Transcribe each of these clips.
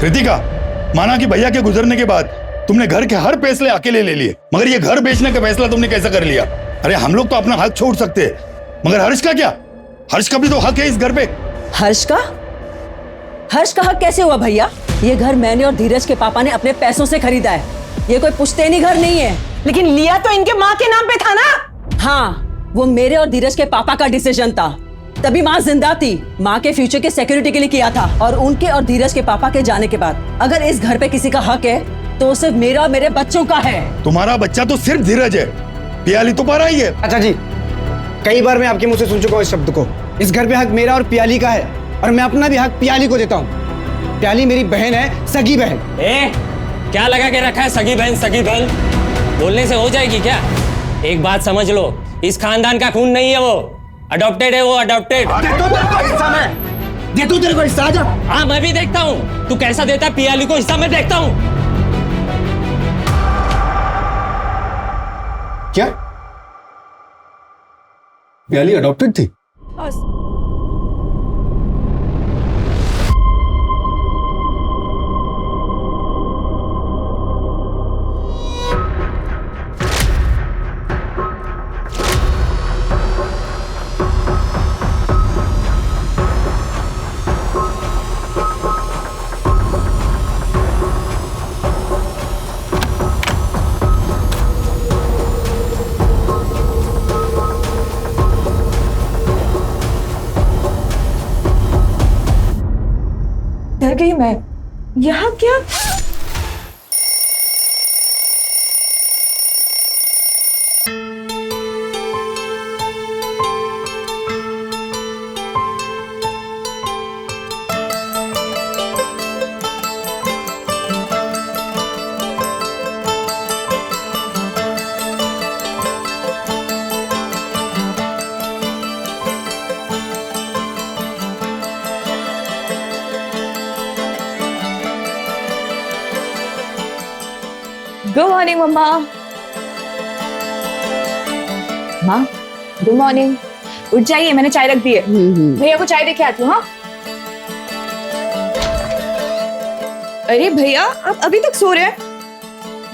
कृतिका, माना कि भैया के गुजरने के बाद तुमने घर के हर फैसले अकेले ले लिए, मगर ये घर बेचने का फैसला तुमने कैसे कर लिया? अरे हम लोग तो अपना हक छोड़ सकते हैं, मगर हर्ष का क्या? हर्ष का भी तो हक है इस घर पे। हर्ष का हक कैसे हुआ भैया? ये घर मैंने और धीरज के पापा ने अपने पैसों से खरीदा है। ये कोई पुश्तैनी घर नहीं है। लेकिन लिया तो इनके माँ के नाम पे था ना। हाँ, वो मेरे और धीरज के पापा का डिसीजन था, तभी माँ जिंदा थी। माँ के फ्यूचर के सिक्योरिटी के लिए किया था। और उनके और धीरज के पापा के जाने के बाद अगर इस घर पे किसी का हक है तो सिर्फ मेरा और मेरे बच्चों का है। तुम्हारा बच्चा तो सिर्फ धीरज है, पियाली तो पारा ही है। अच्छा जी, कई बार मैं आपके मुंह से सुन चुका हूँ इस शब्द को। इस घर पे हक मेरा और पियाली का है, और मैं अपना भी हक पियाली को देता हूँ। पियाली मेरी बहन है, सगी बहन। क्या लगा के रखा है सगी बहन सगी बहन? बोलने से हो जाएगी क्या? एक बात समझ लो, इस खानदान का खून नहीं है वो, अडॉप्टेड है वो, अडॉप्टेड। दे तू तेरे को हिस्सा। आजा। हाँ, मैं भी देखता हूँ तू कैसा देता है पियाली को हिस्सा, मैं देखता हूँ। क्या पियाली अडॉप्टेड थी? डर गई मैं। यहाँ क्या? गुड मॉर्निंग मम्मा। माँ गुड मॉर्निंग। उठ जाइए, मैंने चाय रख दी है। भैया को चाय देके आती हूँ। हाँ अरे भैया, आप अभी तक सो रहे हैं?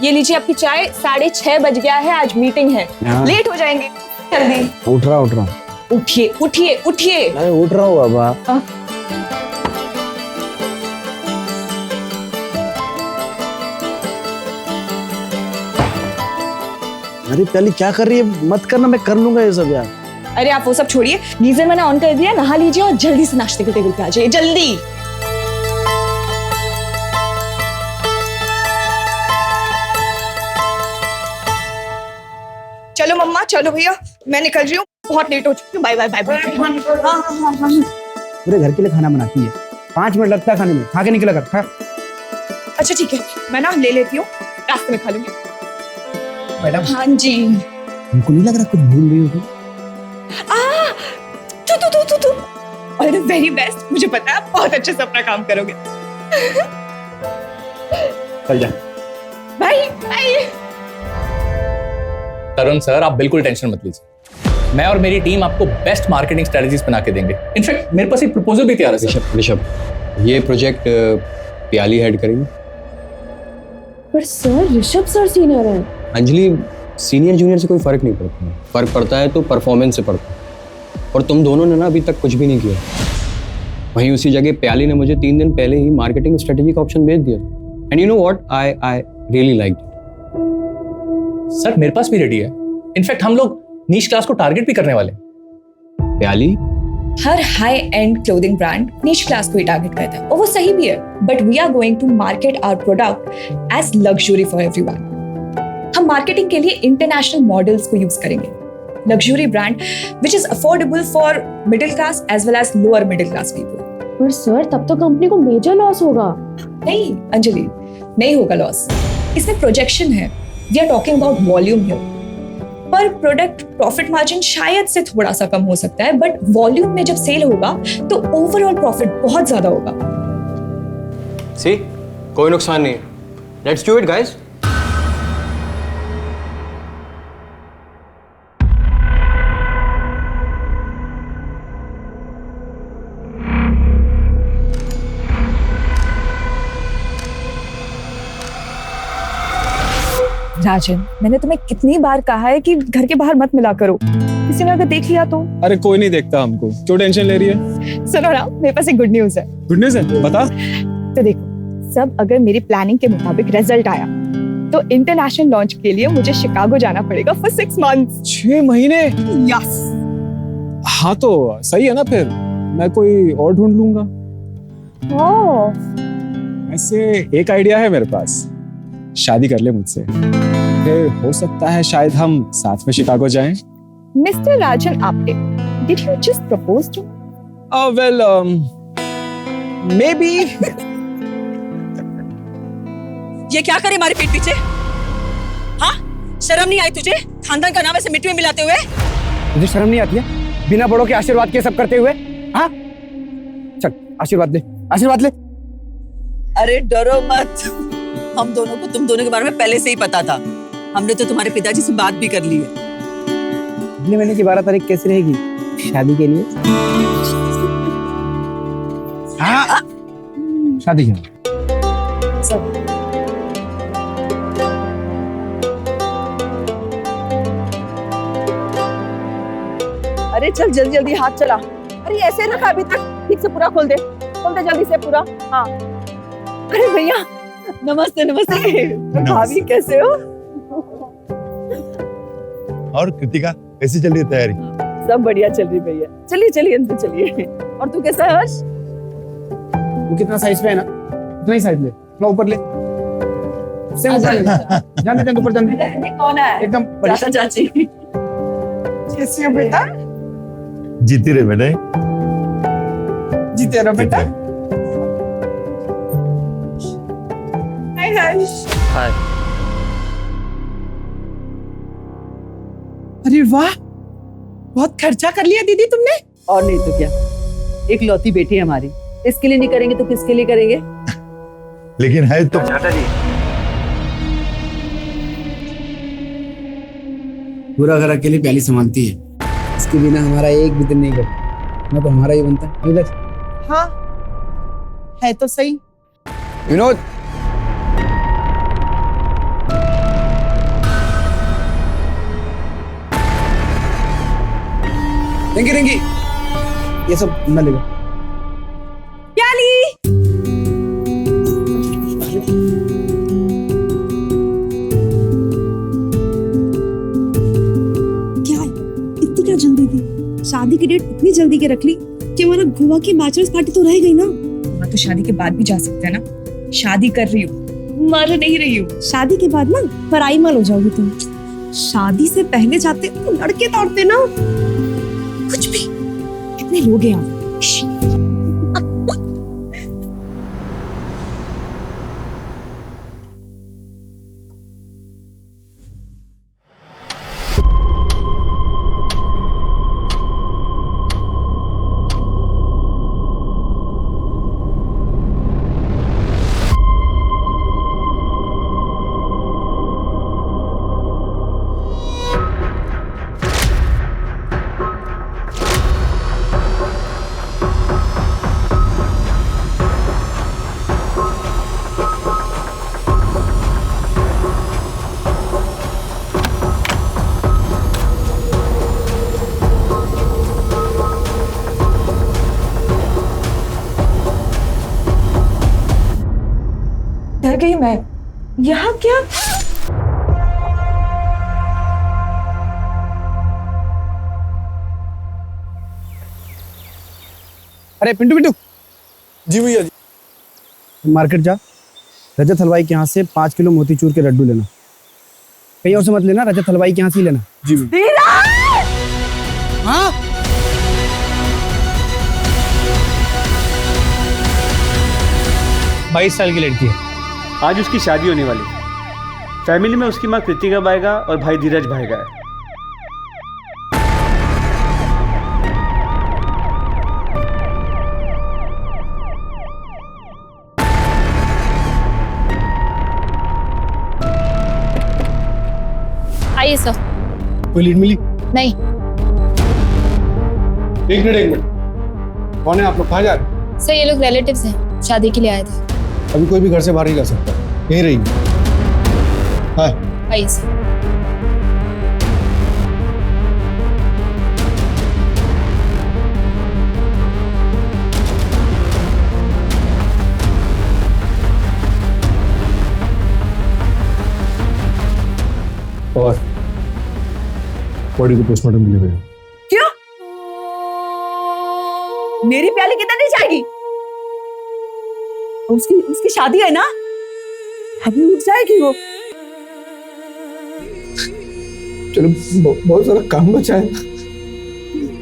ये लीजिए आपकी चाय। 6:30 बज गया है, आज मीटिंग है, लेट हो जाएंगे। जल्दी उठ रहा। उठिए उठिए उठिए। अरे उठ रहा हूँ बाबा। अरे पियाली क्या कर रही है? मत करना, मैं कर लूंगा ये सब यार। अरे आप वो सब छोड़िए, गीजर मैंने ऑन कर दिया, नहा लीजिए और जल्दी से नाश्ते के टेबल पे आ जाइए, जल्दी। चलो मम्मा, चलो भैया, मैं निकल रही हूँ, बहुत लेट हो चुकी हूँ। Bye bye bye bye. हाँ। पूरे घर के लिए खाना बनाती है, 5 मिनट लगता है खाने में। खा के निकला कर। खा। अच्छा ठीक है, मैं ना ले लेती हूँ, रास्ते में खा लूंगी। मैडम। हाँ जी। तुमको नहीं लग रहा कुछ भूल रही हो? तू अरे वेरी बेस्ट, मुझे पता है आप बहुत अच्छे से अपना काम करोगे। चल जा। Bye bye. तरुण सर, आप बिल्कुल टेंशन मत लीजिए, मैं और मेरी टीम आपको बेस्ट मार्केटिंग स्ट्रेटजीज बना के देंगे। इनफैक्ट मेरे पास एक प्रपोजल भी तैयार है सर। ऋषभ, ये प्रोजेक्ट पियाली हेड करेंगे। पर सर, ऋषभ सर सीनियर है। अंजलि, सीनियर जूनियर से कोई फर्क नहीं पड़ता है, फर्क पड़ता है तो परफॉर्मेंस से पड़ता है। और तुम दोनों ने ना अभी तक कुछ भी नहीं किया। वहीं उसी जगह पियाली ने मुझे 3 दिन पहले ही मार्केटिंग स्ट्रेटेजी का ऑप्शन भेज दिया। And you know what, I really like it. Sir मेरे पास भी रेडी है। इनफैक्ट हम लोग नीश क्लास को टारगेट भी करने वाले हैं। पियाली, हर high end clothing brand niche class को ही टारगेट करता है, और वो सही भी है, but we are going to market our product as luxury for everyone. हम मार्केटिंग के लिए इंटरनेशनल मॉडल्स को यूज करेंगे। Luxury brand which is affordable for middle class as well as lower middle class people. पर sir, तब तो company को major loss होगा। नहीं अंजलि, नहीं होगा लॉस। इसमें प्रोजेक्शन है, we are talking about volume here. पर प्रोडक्ट प्रॉफिट मार्जिन शायद से थोड़ा सा कम हो सकता है, बट वॉल्यूम में जब सेल होगा तो ओवरऑल प्रॉफिट बहुत ज्यादा होगा। सी, कोई नुकसान नहीं है। Let's do it guys. Rajan, मैंने तुम्हें कितनी बार कहा है कि घर के बाहर मत मिला करो, किसी ने अगर देख लिया तो। अरे कोई नहीं देखता हमको, क्यों टेंशन ले रही है? सुनो ना, मेरे पास एक गुड न्यूज है। गुड न्यूज़ है, बता। तो देखो, सब अगर मेरी प्लानिंग के मुताबिक रिजल्ट आया तो इंटरनेशनल लॉन्च के लिए मुझे शिकागो जाना पड़ेगा फॉर 6 months। 6 महीने? यस। हाँ तो सही है ना, फिर मैं कोई और ढूंढ लूंगा। ऐसे एक आइडिया है मेरे पास, शादी कर ले मुझसे, फिर हो सकता है शायद हम साथ में शिकागो जाएं। Mister Rajan Apte, did you just propose to? Well maybe. ये क्या करे हमारे पीठ पीछे? हाँ, शर्म नहीं आई तुझे? खानदान का नाम ऐसे मिट्टी में मिलाते हुए? मुझे शर्म नहीं आती है बिना बड़ों के आशीर्वाद के सब करते हुए? हाँ चल आशीर्वाद ले, आशीर्वाद ले। अरे डरो मत, हम दोनों को तुम दोनों के बारे में पहले से ही पता था। हमने तो तुम्हारे पिताजी से बात भी कर ली है। अगले महीने की 12 तारीख कैसी रहेगी शादी के लिए? हाँ शादी के अरे चल जल्दी जल्दी हाथ चला। अरे ऐसे रखा अभी तक, ठीक से पूरा खोल दे जल्दी से पूरा। हाँ अरे भैया नमस्ते नमस्ते। भाभी कैसे हो? और कृतिका कैसी चल रही है तैयारी? सब बढ़िया चल रही भैया। चलिए चलिए अंदर चलिए। और तू कैसा है हर्ष? वो कितना साइज पे है ना, उतना ही साइज ले, थोड़ा ऊपर ले। से ऊपर ले। जाने दे ऊपर जाने दे। कौन है? एकदम चाचा चाची। कैसी हो बेटा? जीती रहे बेटे, जीते रहो बेटा। हाय। अरे वाह, बहुत खर्चा कर लिया दीदी तुमने। और नहीं तो क्या, एक लौती बेटी है हमारी, इसके लिए नहीं करेंगे तो किसके लिए करेंगे? लेकिन है तो पूरा घर अकेली प्याली संभालती है, इसके बिना हमारा एक भी दिन नहीं कटता, ना तो हमारा ही बनता है। हाँ है तो सही। विनोद रिंकी रिंकी ये सब न लेगा। प्याली क्या है? इतनी क्या जल्दी थी? शादी की डेट इतनी जल्दी के रख ली कि हमारा गोवा की बैचलर्स पार्टी तो रह गई ना। मैं तो शादी के बाद भी जा सकते हैं ना। शादी कर रही हूँ, मर नहीं रही हूँ। शादी के बाद ना पराई माल हो जाओगी तुम। शादी से पहले जाते तो लड़के तोड़ते ना, कुछ भी। कितने लोग हैं यहाँ? डर गई मैं। यहाँ क्या? अरे पिंटू पिंटू। जी भैया जी। मार्केट जा, रजत हलवाई के यहाँ से 5 किलो मोतीचूर के लड्डू लेना। कहीं और से मत लेना, रजत हलवाई के यहाँ से ही लेना। जी भैया। हाँ 22 साल की लड़की है, आज उसकी शादी होने वाली है। फैमिली में उसकी माँ कृतिका बाएगा और भाई धीरज भाएगा है। आइए सर। कोई लीड मिली? नहीं। एक मिनट। कौन है आप लोग, कहाँ जा रहे हैं? सर ये लोग रिलेटिव्स हैं, शादी के लिए आए थे। अभी कोई भी घर से बाहर नहीं जा सकता, यहीं रहेंगे। हाँ आइए सर। और बॉडी को पोस्टमार्टम के लिए भेजो। क्यों? मेरी प्याली कितना नहीं जाएगी? उसकी उसकी शादी है ना, अभी उठ जाएगी वो। चलो बहुत सारा काम बचा है,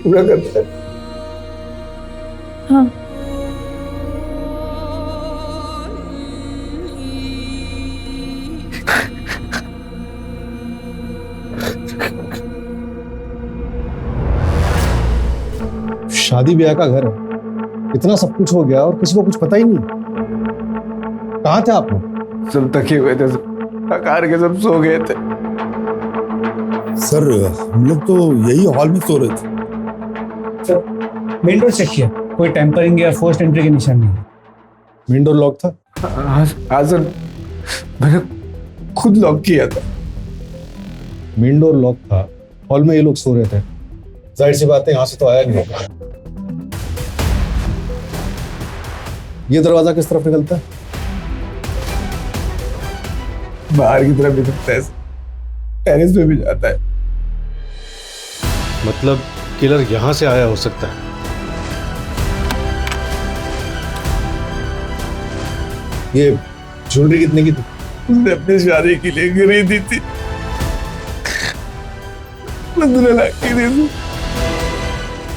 पूरा करते हैं। हाँ। शादी ब्याह का घर है, इतना सब कुछ हो गया और किसी को कुछ पता ही नहीं। कहाँ थे आप लोग? सब थके हुए थे, थकार के सब सो गए थे। सर हम लोग तो यही हॉल में सो रहे थे। मेन डोर चेक किया, कोई टेम्परिंग या फोर्स्ड एंट्री के निशान नहीं। मेन डोर लॉक था? हाँ सर, मैंने खुद लॉक किया था। मेन डोर लॉक था, हॉल में ये लोग सो रहे थे, जाहिर सी बात है यहाँ से तो आया नहीं होगा। ये दरवाजा किस तरफ निकलता है? बाहर की तरफ निकलता है, टेरेस पे भी जाता है। मतलब किलर यहाँ से आया हो सकता है। ये ज्वेलरी कितने की थी? उसने अपनी शादी के लिए खरीदी थी, 15 लाख की थी।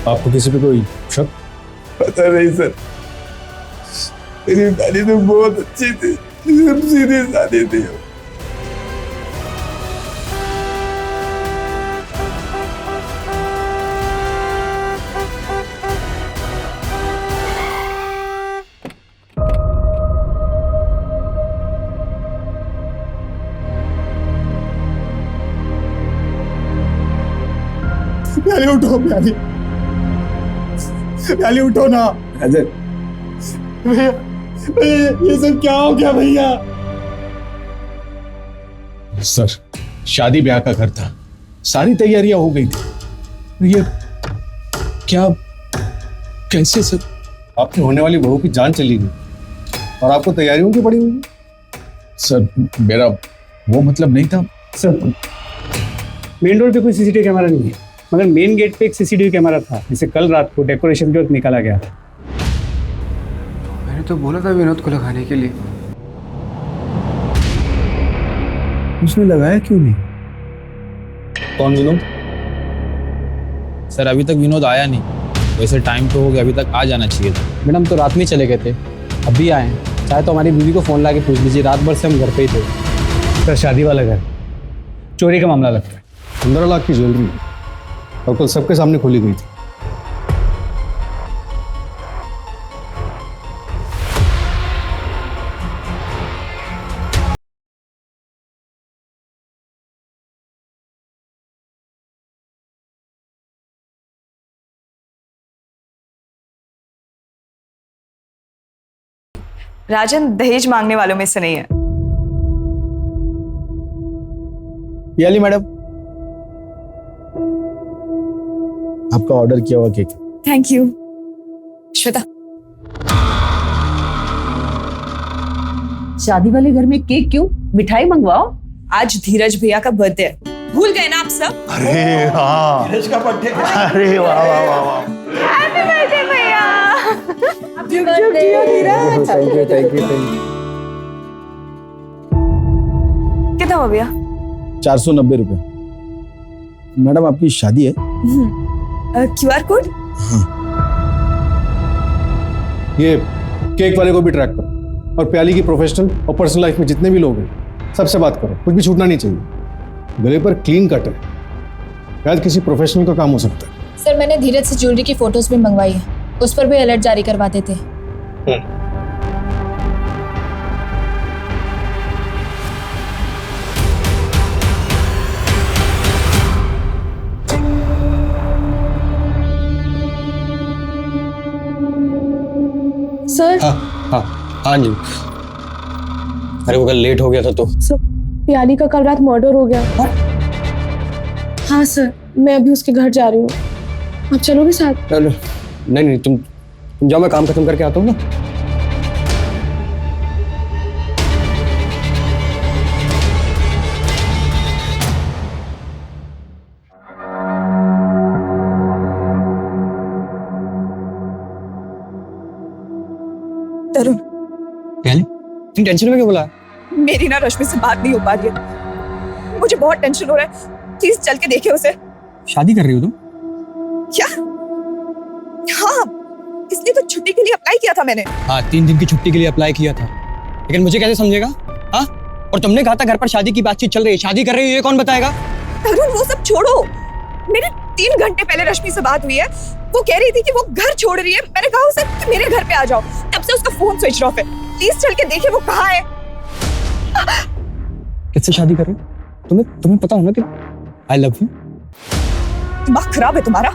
आपको किसी पे कोई शक? पता नहीं सर, मेरी शादी तो बहुत अच्छी थी, सिर्फ सीधी शादी थी। प्याली उठो, प्याली प्याली उठो ना। अजय भैया ये सब क्या हो गया भैया? सर शादी ब्याह का घर था, सारी तैयारियां हो गई थी। ये क्या, कैसे सर? आपकी होने वाली बहू की जान चली गई और आपको तैयारियों की पड़ी हुई? सर मेरा वो मतलब नहीं था सर। मेन डोर पे कोई सीसीटीवी कैमरा नहीं है, मगर मेन गेट पे एक सीसीटीवी कैमरा था, जिसे कल रात को डेकोरेशन के वक्त निकाला गया था। मैंने तो बोला था विनोद को लगाने के लिए, उसने लगाया क्यों नहीं? कौन विनोद? सर अभी तक विनोद आया नहीं, वैसे टाइम तो हो गया, अभी तक आ जाना चाहिए था। मैडम तो रात में ही चले गए थे, अभी आए हैं। चाहे तो हमारी बीवी को फ़ोन ला के पूछ लीजिए, रात भर से हम घर पे ही थे। सर शादी वाला घर, चोरी का मामला लगता है। 15 लाख की ज्वेलरी और कल सबके सामने खोली गई थी। राजन दहेज मांगने वालों में से नहीं है। याली मैडम, आपका ऑर्डर किया हुआ केक। Thank you. श्वेता, शादी वाले घर में केक क्यों? मिठाई मंगवाओ। आज धीरज भैया का बर्थडे है, भूल गए ना आप सब? अरे हाँ, धीरज का बर्थडे। अरे वाह वाह वाह वाह, हैप्पी बर्थडे भैया। Thank you. कितना हो भैया? 490 रुपए। मैडम आपकी शादी है? QR code? ये केक वाले को भी ट्रैक करो और प्याली की प्रोफेशनल और पर्सनल लाइफ में जितने भी लोग हैं सबसे बात करो, कुछ भी छूटना नहीं चाहिए। गले पर क्लीन कट है, शायद किसी प्रोफेशनल का काम हो सकता है। सर मैंने धीरज से ज्वेलरी की फोटोज भी मंगवाई है, उस पर भी अलर्ट जारी करवाते थे। सर। हाँ जी, अरे वो कल लेट हो गया था तो। प्याली का कल रात मर्डर हो गया। हाँ सर, मैं अभी उसके घर जा रही हूँ, आप चलोगे साथ? नहीं नहीं, तुम जाओ, मैं काम खत्म करके आता हूँ ना। तरुण, प्याली, तुम टेंशन में क्यों बोला? मेरी ना रश्मि से बात नहीं हो पा रही है, मुझे बहुत टेंशन हो रहा है। प्लीज चल के देखिए उसे। शादी कर रही हो तुम? क्या? हाँ, इसलिए तो छुट्टी के लिए अप्लाई किया था मैंने। हाँ, 3 दिन की छुट्टी के लिए अप्लाई किया था, लेकिन मुझे कैसे समझेगा? हाँ, और तुमने कहा था घर पर शादी की बातचीत चल रही है, शादी कर रही हो, ये कौन बताएगा? तरुण, वो सब छोड़ो, मेरे 3 घंटे पहले रश्मि से बात हुई है। वो कह रही थी कि वो घर छोड़ रही है। मैंने कहा उसे कि मेरे घर पे आ जाओ, तब से उसका फोन स्विच ऑफ है। प्लीज चल के देखिए वो कहाँ है। किससे शादी कर रही हो? तुम्हें पता हो ना कि आई लव यू। दिमाग खराब है तुम्हारा?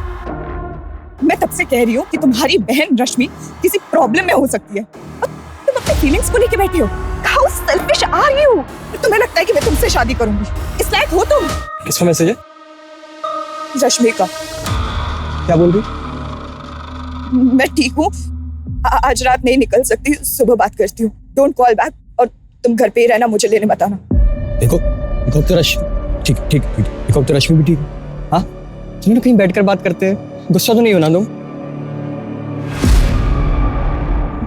मैं तब से कह रही हूँ कि तुम्हारी बहन रश्मि किसी प्रॉब्लम में हो सकती है, और तुम अपनी फीलिंग्स को लेके बैठी हो। How selfish are you? तुम्हें लगता है कि मैं तुमसे शादी करूंगी? इस लायक हो तुम? किसका मैसेज है? रश्मि का। क्या बोल रही? मैं ठीक हूँ, आज रात नहीं निकल सकती, सुबह बात करती हूँ। डोंट कॉल बैक, और तुम घर पे ही रहना, मुझे लेने मत आना। देखो तो रश्मि ठीक, देखो तो रश्मि भी ठीक है। हाँ, तुम लोग कहीं बैठकर बात करते हैं, गुस्सा तो नहीं होना तुम?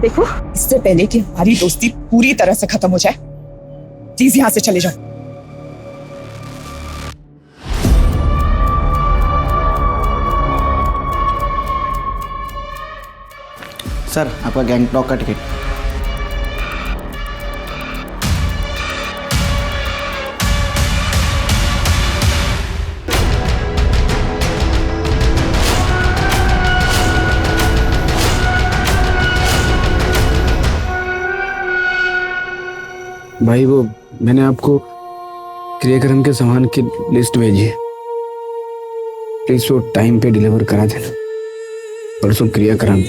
देखो, इससे पहले कि हमारी दोस्ती पूरी तरह से खत्म हो जाए, प्लीज यहाँ से चले जाओ। सर, आपका गैंगटॉक का टिकट। भाई, वो मैंने आपको क्रियाक्रम के सामान की लिस्ट भेजी है, प्लीज वो टाइम पे डिलीवर करा देना। परसों क्रियाक्रम।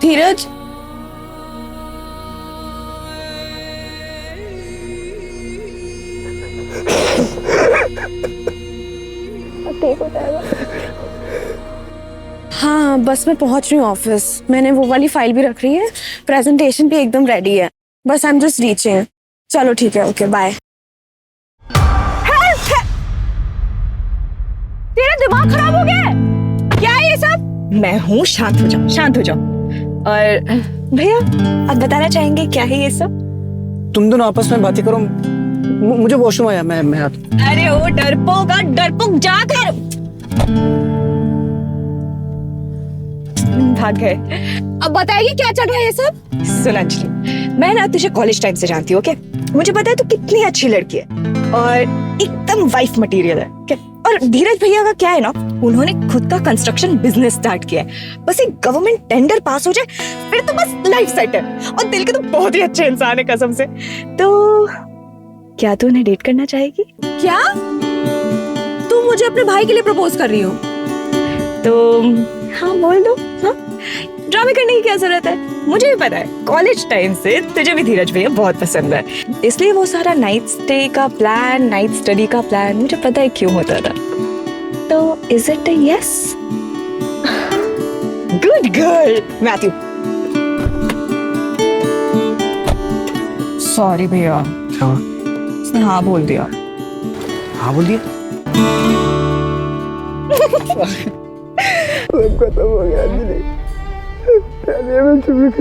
धीरज, ठीक हो जाएगा। हाँ, बस मैं पहुंच रही हूँ ऑफिस। मैंने वो वाली फाइल भी रख रही है, प्रेजेंटेशन भी एकदम रेडी है, बस आई एम जस्ट रीचिंग। चलो ठीक है, ओके बाय। तेरा दिमाग खराब हो गया है क्या है ये सब? मैं हूँ, शांत हो जाओ, शांत हो जाओ। और भैया, आप बताना चाहेंगे क्या है ये सब? तुम दोनों आपस में बातें करो, मुझे वॉशरूम आया, मैं आता। अरे ओ डरपोक जाकर भाग गए। अब बताइए क्या चल रहा है ये सब? सुन अंजलि, मैं ना तुझे कॉलेज टाइम से जानती हूँ, ओके? मुझे पता है तू कितनी अच्छी लड़की है और एकदम वाइफ मटेरियल है, ओके? और धीरज भैया का क्या है ना, उन्होंने खुद का कंस्ट्रक्शन बिजनेस स्टार्ट किया है। बस एक गवर्नमेंट टेंडर पास हो जाए, फिर तो बस लाइफ सेट है। और दिल के तो बहुत ही अच्छे इंसान है कसम से। तो क्या तू उन्हें डेट करना चाहेगी? क्या तू मुझे अपने भाई के लिए प्रपोज कर रही हो? तो हाँ, बोल दो। हाँ, ड्रामे करने की क्या जरूरत है? मुझे भी पता है कॉलेज टाइम से तुझे भी धीरज भैया बहुत पसंद है, इसलिए वो सारा नाइट स्टे का प्लान, नाइट स्टडी का प्लान मुझे पता है क्यों होता था। तो is it yes? Good girl Matthew. Sorry भैया, क्या? उसने हाँ बोल दिया। हाँ बोल दिया? खत्म हो गया अंजलि। मैं तुम्हें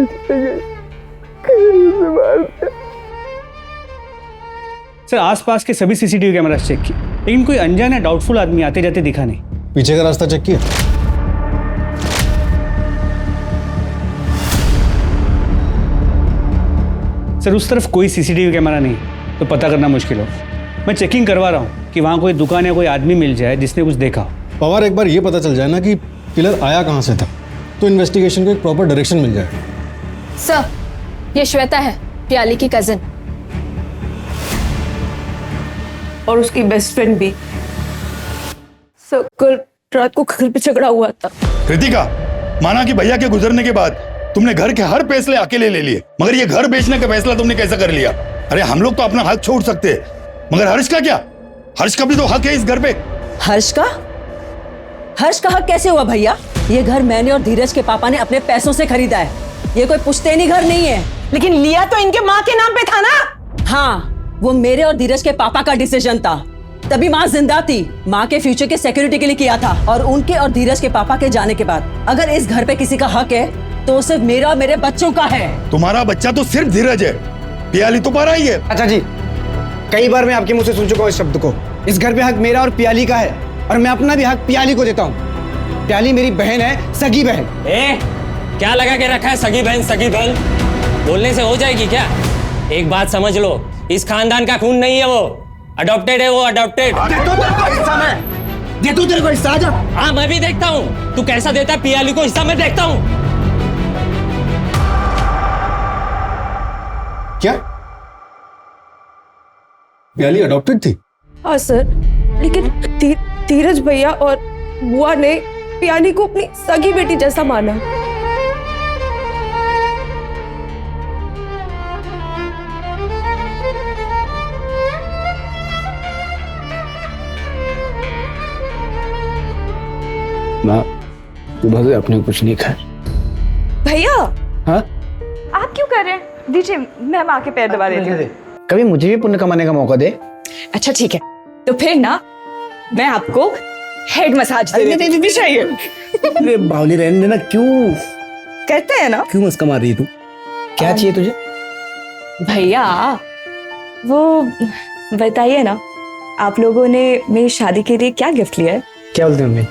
सर, आसपास के सभी सीसीटीवी कैमरा चेक किए, लेकिन कोई अनजान या डाउटफुल आदमी आते जाते दिखा नहीं। पीछे का रास्ता चेक किया? सर, उस तरफ कोई सीसीटीवी कैमरा नहीं, तो पता करना मुश्किल हो। मैं चेकिंग करवा रहा हूँ कि वहाँ कोई दुकान या कोई आदमी मिल जाए जिसने कुछ देखा हो। पवार, एक बार ये पता चल जाए ना कि किलर आया कहाँ से था, तो इन्वेस्टिगेशन को एक प्रॉपर डायरेक्शन मिल जाए। सर, ये श्वेता है, प्याली की कजिन। और उसकी बेस्ट फ्रेंड भी। सर कल रात को घर पे झगड़ा हुआ था। कृतिका, माना कि भैया के गुजरने के बाद तुमने घर के हर फैसले अकेले ले लिए, मगर ये घर बेचने का फैसला तुमने कैसा कर लिया? अरे हम लोग तो अपना हक छोड़ सकते हैं, मगर हर्ष का क्या? हर्ष का भी तो हक है इस घर पे। हर्ष का हक कैसे हुआ भैया? ये घर मैंने और धीरज के पापा ने अपने पैसों से खरीदा है। ये कोई पुश्तैनी घर नहीं है। लेकिन लिया तो इनके माँ के नाम पे था ना। हाँ, वो मेरे और धीरज के पापा का डिसीजन था। तभी माँ जिंदा थी। माँ के फ्यूचर के सिक्योरिटी के लिए किया था। और उनके और धीरज के पापा के जाने के बाद अगर इस घर पे किसी का हक है तो सिर्फ मेरा और मेरे बच्चों का है। तुम्हारा बच्चा तो सिर्फ धीरज है, पियाली तो पारा ही है। अच्छा जी, कई बार मैं आपके मुंह से सुन चुका हूँ इस शब्द को। इस घर पे हक मेरा और पियाली का है, और मैं अपना भी हक पियाली को देता हूँ। पियाली मेरी बहन है, सगी बहन। क्या लगा के रखा है सगी बहन सगी बहन? बोलने से हो जाएगी क्या? एक बात समझ लो, इस खानदान का खून नहीं है वो, अडॉप्टेड है वो, अडॉप्टेड। दे तू तेरे को हिस्सा आजा। हाँ मैं भी देखता हूँ तू कैसा देता है पियाली को हिस्सा, मैं देखता हूँ। क्या पियाली अडॉप्टेड थी? हाँ सर, लेकिन धीरज भैया और बुआ ने पियाली को अपनी सगी बेटी जैसा माना। माँ सुबह से आपने कुछ नहीं खाया। भैया हाँ, आप क्यों कर रहे हैं? दीजिए, मैं माँ के पैर दबा देती हूँ। कभी मुझे भी पुण्य कमाने का मौका दे। अच्छा ठीक है, तो फिर ना मैं आपको हेड मसाज दे देती हूँ। चाहिए? अरे बावली रहने देना, क्यों कहते हैं ना, क्यों मस्का मार रही है तू? क्या चाहिए तुझे? भैया वो बताइए ना, आप लोगों ने मेरी शादी के लिए क्या गिफ्ट लिया है? क्या बोलते हैं मम्मी?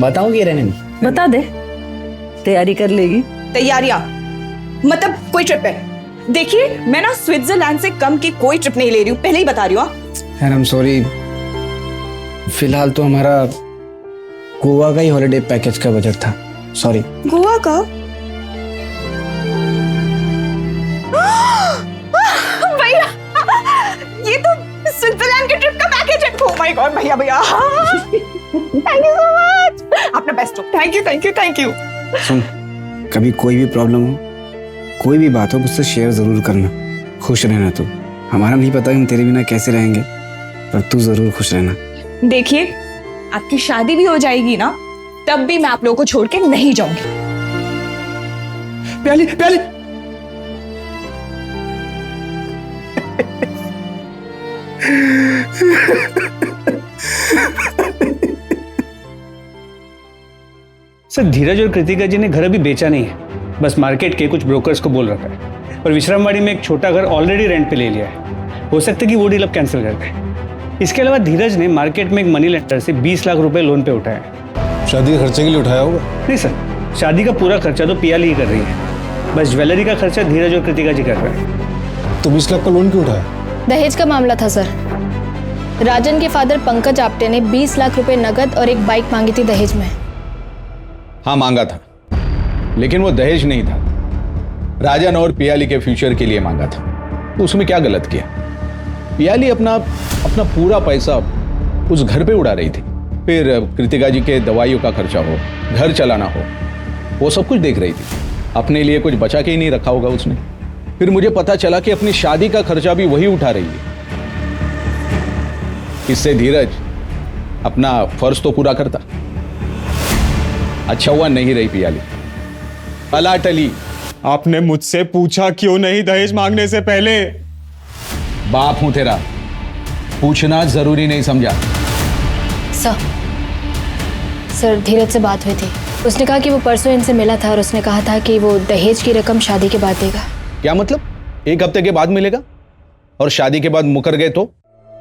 बताऊंगी रहने में? बता दे, तैयारी कर लेगी। तैयारियां मतलब कोई ट्रिप है? देखिए, मैं ना स्विट्जरलैंड से कम की कोई ट्रिप नहीं ले रही हूँ, पहले ही बता रही हूँ। यार आई एम सॉरी, फिलहाल तो हमारा गोवा का ही हॉलिडे पैकेज का बजट था। सॉरी। गोवा का? भैया ये तो स्विट्जरलैंड के ट्रिप का पैकेज है। ओह माय गॉड भैया भैया, थैंक यू सो मच, आपने बेस्ट हो। Thank you thank you thank you. सुन, कभी कोई भी प्रॉब्लम हो, कोई भी बात हो, मुझसे शेयर जरूर करना। खुश रहना तू। हमारा नहीं पता हम तेरे बिना कैसे रहेंगे, पर तू जरूर खुश रहना। देखिए, आपकी शादी भी हो जाएगी ना, तब भी मैं आप लोगों को छोड़ के नहीं जाऊंगी। प्याली प्याली सर, धीरज और कृतिका जी ने घर अभी बेचा नहीं है, बस मार्केट के कुछ ब्रोकर्स को बोल रखा है। और विश्रामवाड़ी में एक छोटा घर ऑलरेडी रेंट पे ले लिया है। हो सकता है कि वो डील अब कैंसिल कर दें। इसके अलावा धीरज ने मार्केट में एक मनी लेंडर से 20 लाख रुपए लोन पे उठाया है। शादी के खर्चे के लिए उठाया होगा? नहीं सर, शादी का पूरा खर्चा तो पियाली ही कर रही है, बस ज्वेलरी का खर्चा धीरज और कृतिका जी कर रहे हैं। तो 20 लाख का लोन क्यों उठाया? दहेज का मामला था सर। राजन के फादर पंकज आप्टे ने 20 लाख रुपए नगद और एक बाइक मांगी थी दहेज में। हाँ मांगा था, लेकिन वो दहेज नहीं था, राजन और पियाली के फ्यूचर के लिए मांगा था। तो उसमें क्या गलत किया? पियाली अपना पूरा पैसा उस घर पे उड़ा रही थी। फिर कृतिका जी के दवाइयों का खर्चा हो, घर चलाना हो, वो सब कुछ देख रही थी। अपने लिए कुछ बचा के ही नहीं रखा होगा उसने। फिर मुझे पता चला कि अपनी शादी का खर्चा भी वही उठा रही है। इससे धीरज अपना फर्ज तो पूरा करता। अच्छा हुआ नहीं रही पियाली, अला टली। आपने मुझसे पूछा क्यों नहीं दहेज मांगने से पहले? बाप हूं तेरा, पूछना जरूरी नहीं समझा? सर धीरज से बात हुई थी, उसने कहा कि वो परसों इनसे मिला था और उसने कहा था कि वो दहेज की रकम शादी के बाद देगा। क्या मतलब? 1 हफ्ते के बाद मिलेगा और शादी के बाद मुकर गए तो?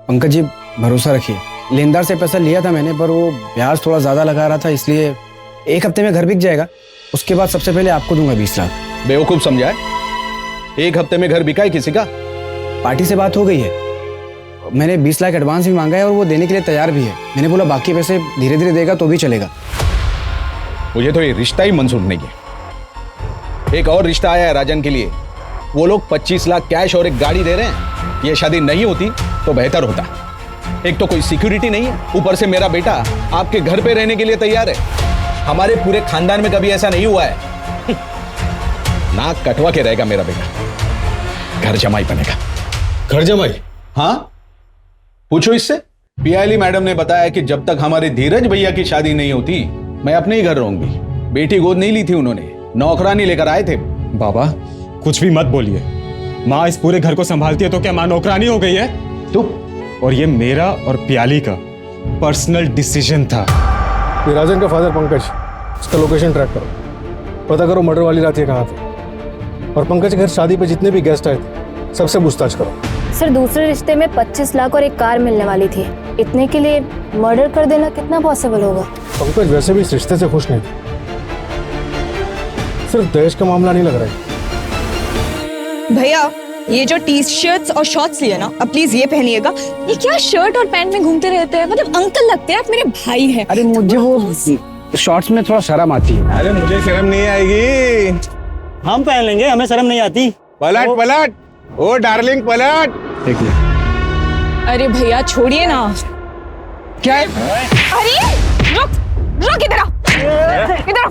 पंकज जी भरोसा रखिए, लेनदार से पैसा लिया था मैंने, पर वो ब्याज थोड़ा ज्यादा लगा रहा था, इसलिए 1 हफ्ते में घर बिक जाएगा। उसके बाद सबसे पहले आपको दूंगा 20 लाख। बेवकूफ समझा है? 1 हफ्ते में घर बिका है किसी का? पार्टी से बात हो गई है, मैंने 20 लाख एडवांस भी मांगा है और वो देने के लिए तैयार भी है। मैंने बोला बाकी पैसे धीरे धीरे देगा तो भी चलेगा। मुझे तो ये रिश्ता ही मंजूर नहीं है। एक और रिश्ता आया है राजन के लिए, वो लोग 25 लाख कैश और एक गाड़ी दे रहे हैं। ये शादी नहीं होती तो बेहतर होता। एक तो कोई सिक्योरिटी नहीं है, ऊपर से मेरा बेटा आपके घर पे रहने के लिए तैयार है। हमारे पूरे खानदान में कभी ऐसा नहीं हुआ है। नाक कटवा के रहेगा मेरा बेटा, घर जमाई बनेगा। घर जमाई? हाँ, पूछो इससे। पियाली मैडम ने बताया कि जब तक हमारे धीरज भैया की शादी नहीं होती मैं अपने ही घर रहूंगी। बेटी गोद नहीं ली थी उन्होंने, नौकरानी लेकर आए थे। बाबा कुछ भी मत बोलिए, माँ इस पूरे घर को संभालती है तो क्या माँ नौकरानी हो गई है? तू और ये मेरा और प्याली का पर्सनल डिसीजन था। ये राजन का फादर पंकज, इसका लोकेशन ट्रैक करो, पता करो मर्डर वाली रात ये कहाँ थे, और पंकज के घर शादी पे जितने भी गेस्ट आए थे सबसे पूछताछ करो। सर दूसरे रिश्ते में 25 लाख और एक कार मिलने वाली थी, इतने के लिए मर्डर कर देना कितना पॉसिबल होगा? पंकज वैसे भी इस रिश्ते से खुश नहीं थे, सिर्फ दहेज का मामला नहीं लग रहा है। भैया ये जो टी शर्ट्स और शॉर्ट्स लिए ना, अब प्लीज ये पहनिएगा। ये क्या शर्ट और पैंट में घूमते रहते हैं, मतलब अंकल लगते हैं, आप मेरे भाई हैं। अरे मुझे वो शॉर्ट्स में थोड़ा शर्म आती है। अरे मुझे शर्म नहीं आएगी, हम पहन लेंगे, हमें शर्म नहीं आती। पलट पलट, ओ डार्लिंग पलट। देखिए अरे भैया छोड़िए ना। क्या है? अरे रुक रुक, इधर आ, इधर आ।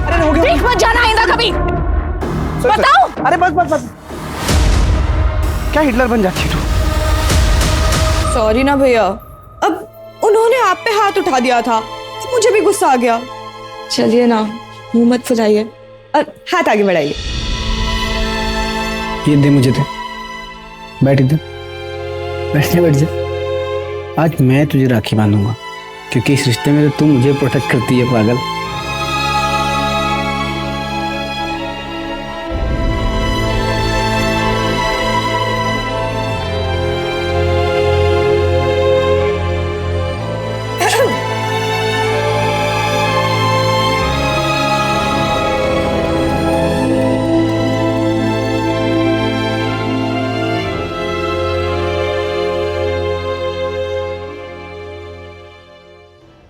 अरे देख मत जाना आइंदा कभी। बताओ। अरे बस बस बस, क्या हिटलर बन जाती है तू? सॉरी ना भैया, अब उन्होंने आप पे हाथ उठा दिया था, मुझे भी गुस्सा आ गया। चलिए ना, मुंह मत फुलाइए और हाथ आगे बढ़ाइए। ये दे मुझे, दे, बैठ इधर, बैठ जा। आज मैं तुझे राखी बांधूंगा, क्योंकि इस रिश्ते में तो तू मुझे प्रोटेक्ट करती है पागल।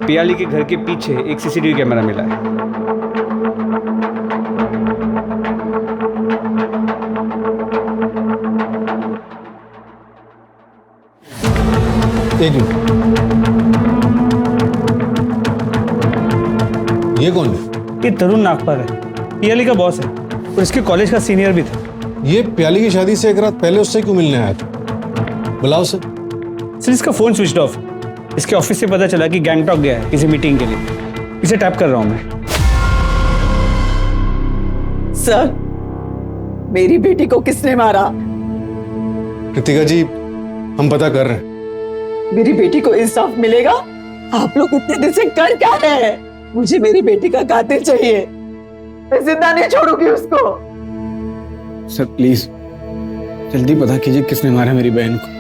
पियाली के घर के पीछे एक सीसीटीवी कैमरा मिला है। एक मिनट, ये कौन है? ये तरुण नागपाल है, पियाली का बॉस है और इसके कॉलेज का सीनियर भी था। ये प्याली की शादी से एक रात पहले उससे क्यों मिलने आया था? बुलाओ सर। सर इसका फोन स्विच ऑफ है। इसके ऑफिस से पता चला कि गैंगटॉक गया है किसी मीटिंग के लिए। इसे टैप कर रहा हूं मैं। सर मेरी बेटी को किसने मारा? कृतिका जी हम पता कर रहे हैं। मेरी बेटी को इंसाफ मिलेगा? आप लोग इतने दिन से कर क्या रहे हैं? मुझे मेरी बेटी का कातिल चाहिए, मैं जिंदा नहीं छोड़ूंगी उसको। सर प्लीज जल्दी पता कीजिए किसने मारा मेरी बहन को।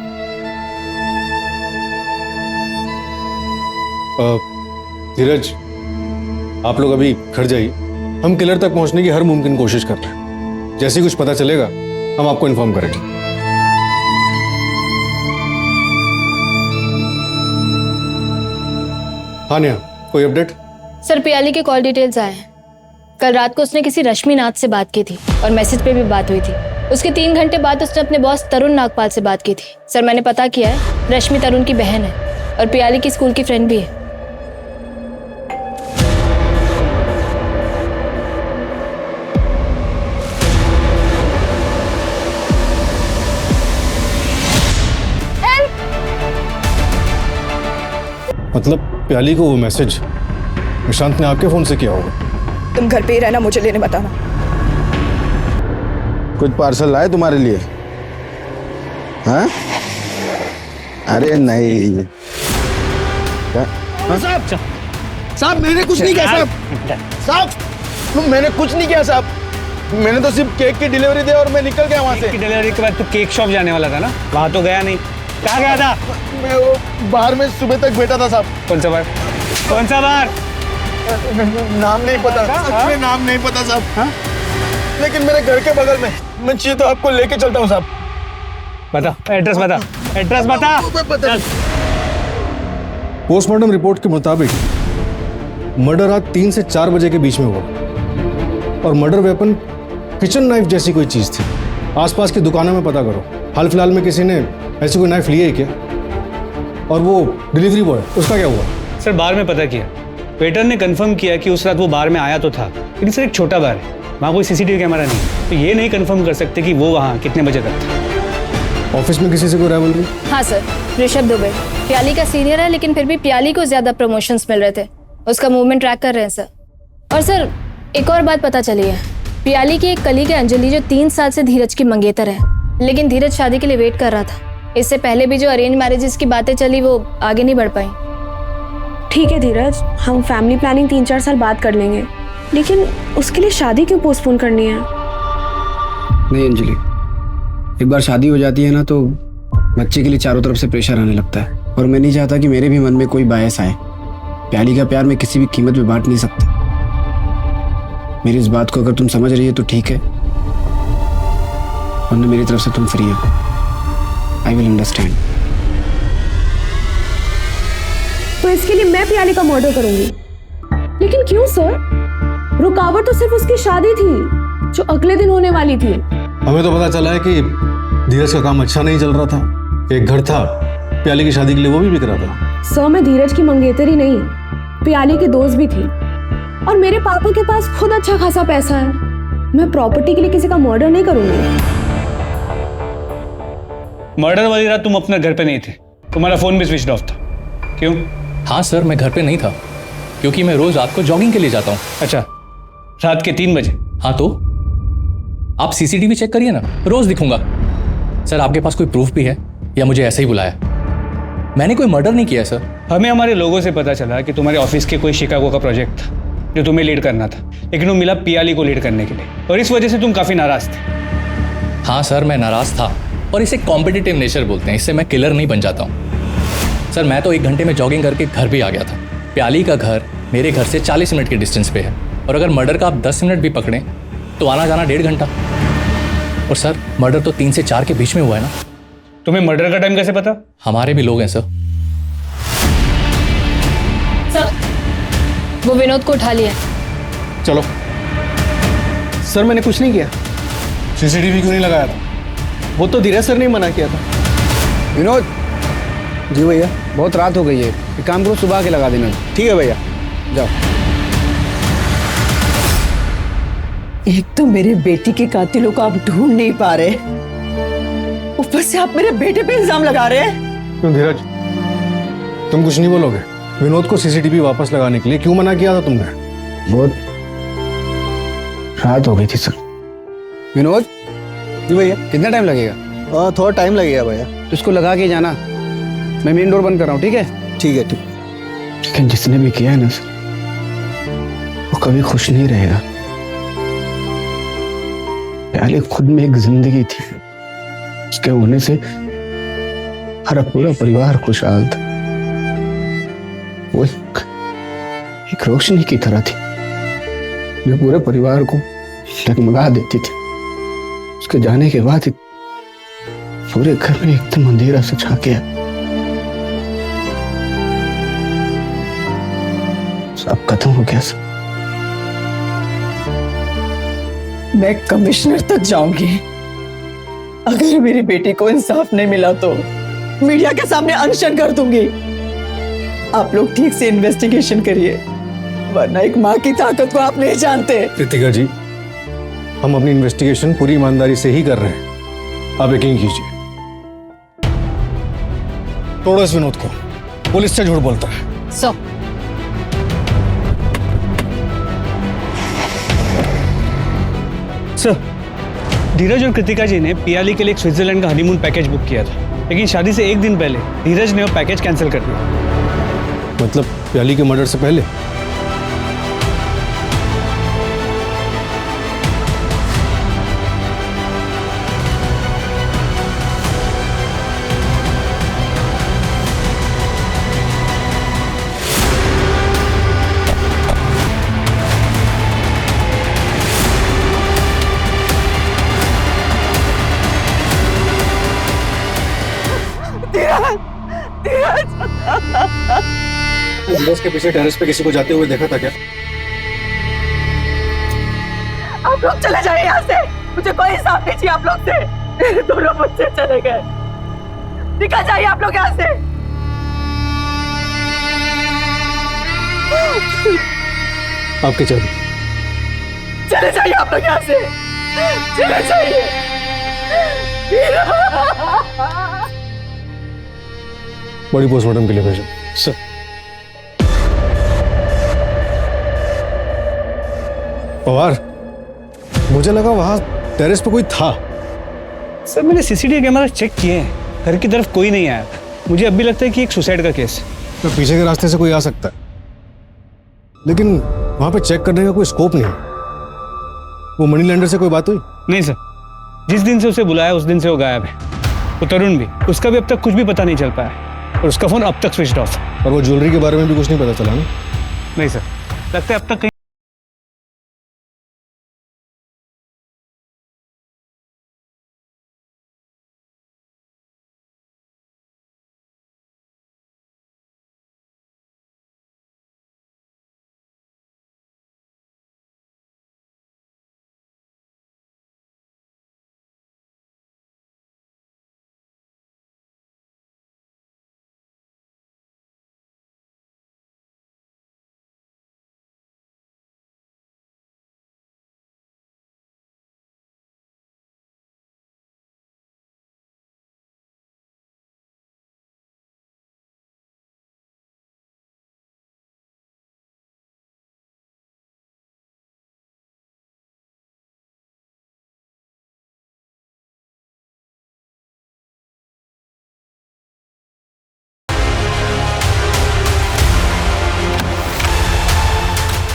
धीरज आप लोग अभी घर जाइए, हम किलर तक पहुंचने की हर मुमकिन कोशिश कर रहे हैं। जैसे कुछ पता चलेगा हम आपको इन्फॉर्म करेंगे। हाँ नेहा, कोई अपडेट? सर पियाली के कॉल डिटेल्स आए हैं। कल रात को उसने किसी रश्मि नाथ से बात की थी और मैसेज पे भी बात हुई थी। उसके 3 घंटे बाद उसने अपने बॉस तरुण नागपाल से बात की थी। सर मैंने पता किया है, रश्मि तरुण की बहन है और पियाली की स्कूल की फ्रेंड भी है। मतलब प्याली को वो मैसेज निशांत ने आपके फोन से किया होगा? तुम घर पे ही रहना, मुझे लेने बताना। कुछ पार्सल लाए तुम्हारे लिए? हाँ? अरे नहीं। साहब साहब मैंने कुछ नहीं किया साहब। साहब मैंने कुछ नहीं किया साहब, मैंने तो सिर्फ केक की डिलीवरी दी और मैं निकल गया वहाँ से। डिलीवरी के बाद तू केक शॉप जाने वाला था ना, वहाँ तो गया नहीं। कहाँ गया था? मैं वो बाहर में सुबह तक बैठा था साहब। कौन सा बार? कौन सा बार? नाम नहीं पता, सच में नाम नहीं पता साहब। हाँ? लेकिन मेरे घर के बगल में, मैं चाहिए तो आपको लेके चलता हूँ साहब। बता एड्रेस, बता एड्रेस, बता। चल। पोस्टमार्टम रिपोर्ट के मुताबिक मर्डर रात 3 से 4 बजे के बीच में हुआ और मर्डर वेपन किचन नाइफ जैसी कोई चीज थी। आसपास की दुकानों में पता करो, हाल फिलहाल में किसी ने ऐसी कोई नाइफ ली है क्या? और वो डिलीवरी बॉय, उसका क्या हुआ? सर बार में पता किया, वेटर ने कंफर्म किया कि उस रात वो बार में आया तो था, लेकिन सर एक छोटा बार है, वहाँ कोई सीसीटीवी कैमरा नहीं, तो ये नहीं कंफर्म कर सकते कि वो वहाँ कितने बजे तक था। ऑफिस में किसी से कोई राइवलरी? हाँ सर, ऋषभ दुबे प्याली का सीनियर है, लेकिन फिर भी प्याली को ज्यादा प्रमोशंस मिल रहे थे, उसका मूवमेंट ट्रैक कर रहे हैं सर। और सर एक और बात पता चली है, प्याली की एक कलीग है अंजलि, जो 3 साल से धीरज की मंगेतर है, लेकिन धीरज शादी के लिए वेट कर रहा था। इससे पहले भी जो अरेंज मैरिजेस की बातें चली वो आगे नहीं बढ़ पाई। ठीक है धीरज, हम फैमिली प्लानिंग 3-4 साल बाद कर लेंगे, लेकिन उसके लिए शादी क्यों पोस्टपोन करनी है? नहीं अंजलि, एक बार शादी हो जाती है ना तो बच्चे के लिए चारों तरफ से प्रेशर आने लगता है, और मैं नहीं चाहता कि मेरे भी मन में कोई बायस आए। प्याली का प्यार मैं किसी भी कीमत पे बांट नहीं सकता। मेरी इस बात को अगर तुम समझ रही है तो ठीक है, वरना मेरी तरफ से तुम फ्री हो। I will understand. तो इसके लिए मैं प्याली का मर्डर करूंगी? लेकिन क्यों सर? रुकावट तो सिर्फ उसकी शादी थी जो अगले दिन होने वाली थी। हमें तो पता चला है कि धीरज का काम अच्छा नहीं चल रहा था, एक घर था प्याली की शादी के लिए, वो भी बिक रहा था। सर मैं धीरज की मंगेतर ही नहीं, प्याली की दोस्त भी थी, और मेरे पापा के पास खुद अच्छा खासा पैसा है। मैं प्रॉपर्टी के लिए किसी का मर्डर नहीं करूंगी। मर्डर वाली रात तुम अपने घर पे नहीं थे, तुम्हारा फोन भी स्विच ऑफ था, क्यों? हाँ सर, मैं घर पे नहीं था क्योंकि मैं रोज रात को जॉगिंग के लिए जाता हूँ। अच्छा, रात के 3 बजे? हाँ तो आप सीसीटीवी चेक करिए ना, रोज दिखूंगा। सर आपके पास कोई प्रूफ भी है या मुझे ऐसे ही बुलाया? मैंने कोई मर्डर नहीं किया सर। हमें हमारे लोगों से पता चला कि तुम्हारे ऑफिस के कोई शिकागो का प्रोजेक्ट था जो तुम्हें लीड करना था, लेकिन वो मिला पियाली को लीड करने के लिए, और इस वजह से तुम काफी नाराज थे। हाँ सर, मैं नाराज था, और इसे कॉम्पिटिटिव नेचर बोलते हैं, इससे मैं किलर नहीं बन जाता हूँ। सर मैं तो 1 घंटे में जॉगिंग करके घर भी आ गया था। प्याली का घर मेरे घर से 40 मिनट के डिस्टेंस पे है, और अगर मर्डर का आप 10 मिनट भी पकड़ें तो आना जाना 1.5 घंटा। और सर मर्डर तो 3 से 4 के बीच में हुआ है ना। तुम्हें मर्डर का टाइम कैसे पता? हमारे भी लोग हैं सर। वो विनोद को उठा लिया। चलो। सर मैंने कुछ नहीं किया। सीसीटीवी क्यों नहीं लगाया था? वो तो धीरज सर ने मना किया था। विनोद। जी भैया, बहुत रात हो गई है, एक काम करो सुबह के लगा देना। ठीक है भैया, जाओ। एक तो मेरे बेटी के कातिलों को आप ढूंढ नहीं पा रहे, ऊपर से आप मेरे बेटे पे इल्जाम लगा रहे हैं। क्यों धीरज, तुम कुछ नहीं बोलोगे? विनोद को सीसीटीवी वापस लगाने के लिए क्यों मना किया था तुमने? बहुत रात हो गई थी सर। विनोद। जी भैया, कितना टाइम लगेगा? थोड़ा टाइम लगेगा भैया। तो इसको लगा के जाना, मैं मेन डोर बंद कर रहा हूँ। ठीक है? ठीक है, ठीक। लेकिन जिसने भी किया है ना सर, वो कभी खुश नहीं रहेगा। पहले खुद में एक जिंदगी थी, उसके होने से हमारा पूरा परिवार खुशहाल था। वो एक रोशनी की तरह थी जो पूरे परिवार को डगमगा देती थी। उसके जाने के बाद पूरे घर में एकदम अंधेरा सा छा गया। सब खत्म हो गया सब। मैं कमिश्नर तक जाऊंगी, अगर मेरी बेटी को इंसाफ नहीं मिला तो मीडिया के सामने अनशन कर दूंगी। आप लोग ठीक से इन्वेस्टिगेशन करिए, वरना एक माँ की ताकत को आप नहीं जानते। कृतिका जी, हम अपनी इन्वेस्टिगेशन पूरी ईमानदारी से ही कर रहे हैं, आप यकीन कीजिए। तोड़ो इस विनोद को, पुलिस से झूठ बोलता है। सर, धीरज और कृतिका जी ने पियाली के लिए एक स्विट्जरलैंड का हनीमून पैकेज बुक किया था, लेकिन शादी से 1 दिन पहले धीरज ने वो पैकेज कैंसिल कर दिया। मतलब प्याली के मर्डर से पहले? धीरज के पीछे टेरेस पे किसी को जाते हुए देखा था क्या? आप लोग चले जाइए यहाँ से, मुझे कोई हिसाब नहीं चाहिए आप लोग से। दोनों बच्चे चले गए, निकल जाइए आप लोग यहाँ से। आपके चाबी। चले जाइए आप लोग यहाँ से, चले जाइए। बॉडी पोस्टमार्टम के लिए भेजो सर। पवार, मुझे लगा वहां टेरेस पे कोई था। सर मैंने सीसीटीवी कैमरा चेक किए हैं, घर की तरफ कोई नहीं आया। मुझे अब भी लगता है कि एक सुसाइड का केस है। तो पीछे के रास्ते से कोई आ सकता है, लेकिन वहां पे चेक करने का कोई स्कोप नहीं। वो मनी लैंडर से कोई बात हुई? नहीं सर, जिस दिन से उसे बुलाया उस दिन से वो गायब है। वो तरुण भी, उसका भी अब तक कुछ भी पता नहीं चल पाया और उसका फोन अब तक स्विच ऑफ है। और वो ज्वेलरी के बारे में भी कुछ नहीं पता चला ना? नहीं सर, लगता है अब तक कहीं।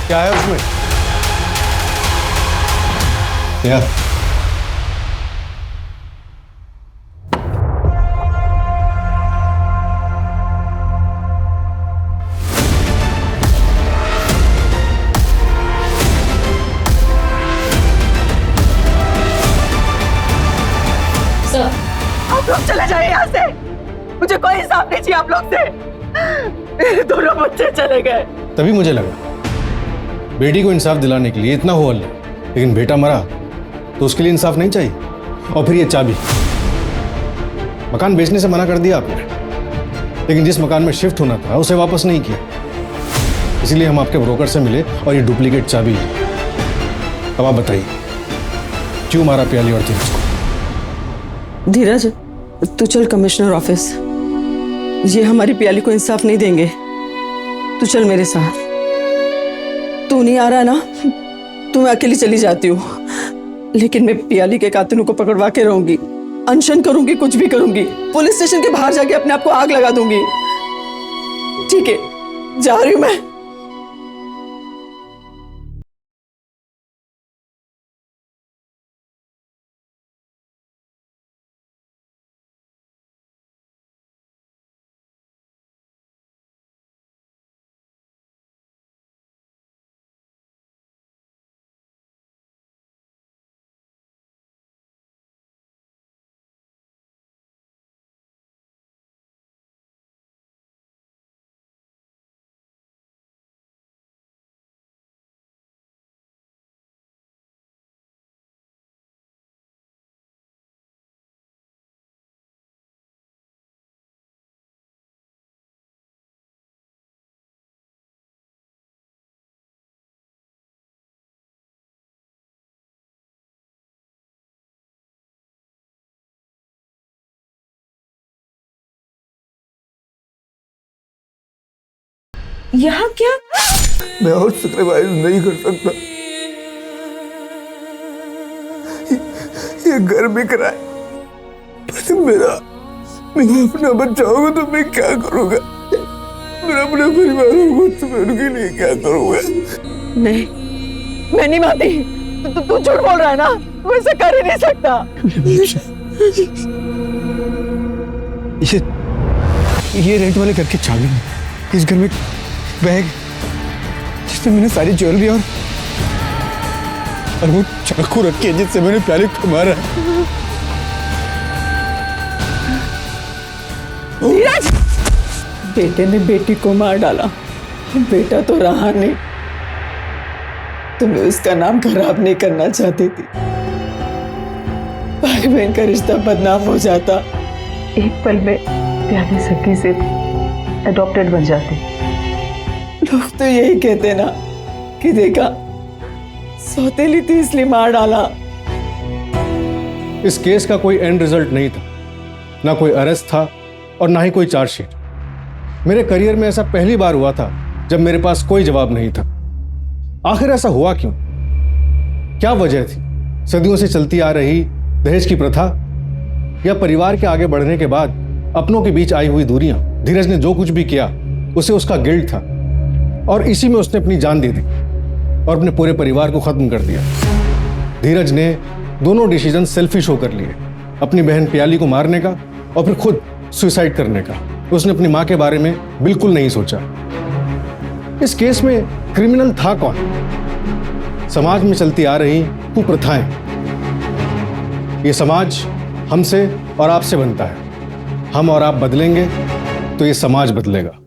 क्या है उसमें? क्या? सर, आप लोग चले जाइए यहाँ से, मुझे कोई इंसाफ नहीं चाहिए आप लोग से। मेरे दोनों बच्चे चले गए। तभी मुझे लगा बेटी को इंसाफ दिलाने के लिए इतना हो हल्ला, लेकिन बेटा मरा तो उसके लिए इंसाफ नहीं चाहिए। और फिर ये चाबी, मकान बेचने से मना कर दिया आपने, लेकिन जिस मकान में शिफ्ट होना था उसे वापस नहीं किया। इसीलिए हम आपके ब्रोकर से मिले और ये डुप्लीकेट चाबी। अब आप बताइए क्यों मारा प्याली और धीरज को? धीरज, तू चल कमिश्नर ऑफिस। ये हमारी प्याली को इंसाफ नहीं देंगे। तू चल मेरे साथ। तू नहीं आ रहा ना, तो मैं अकेली चली जाती हूँ, लेकिन मैं प्याली के कातिलों को पकड़वा के रहूंगी। अनशन करूंगी, कुछ भी करूंगी। पुलिस स्टेशन के बाहर जाके अपने आप को आग लगा दूंगी। ठीक है, जा रही हूं मैं। यहाँ क्या? मैं और सैक्रिफाइस नहीं कर सकता। ये घर बिक रहा है। मेरा अपना बच्चा होगा तो मैं क्या करूंगा? मेरा अपने परिवार को छोड़ के लिए क्या करूंगा? नहीं, मैं नहीं मानती। तू झूठ बोल रहा है ना, तू ऐसा कर ही नहीं सकता। ये रेंट वाले घर की चाबी है। इस घर में बैग जिसमें मैंने सारी ज्वेलरी और वो चाकू रखी है जिससे मैंने प्याले को मारा। धीरज, बेटे ने बेटी को मार डाला, बेटा तो रहा नहीं। तुम्हें उसका नाम खराब नहीं करना चाहती थी। भाई बहन का रिश्ता बदनाम हो जाता। एक पल में प्याली सखी से अडॉप्टेड बन जाती। लोग तो यही कहते ना कि देखा सौतेली थी इसलिए मार डाला। इस केस का कोई एंड रिजल्ट नहीं था, ना कोई अरेस्ट था और ना ही कोई चार्जशीट। मेरे करियर में ऐसा पहली बार हुआ था जब मेरे पास कोई जवाब नहीं था। आखिर ऐसा हुआ क्यों? क्या वजह थी? सदियों से चलती आ रही दहेज की प्रथा, या परिवार के आगे बढ़ने के बाद अपनों के बीच आई हुई दूरियां? धीरज ने जो कुछ भी किया उसे उसका गिल्ट था और इसी में उसने अपनी जान दे दी और अपने पूरे परिवार को खत्म कर दिया। धीरज ने दोनों डिसीजन सेल्फिश होकर लिए, अपनी बहन प्याली को मारने का और फिर खुद सुसाइड करने का। उसने अपनी मां के बारे में बिल्कुल नहीं सोचा। इस केस में क्रिमिनल था कौन? समाज में चलती आ रही कुप्रथाएं। ये समाज हमसे और आपसे बनता है। हम और आप बदलेंगे तो ये समाज बदलेगा।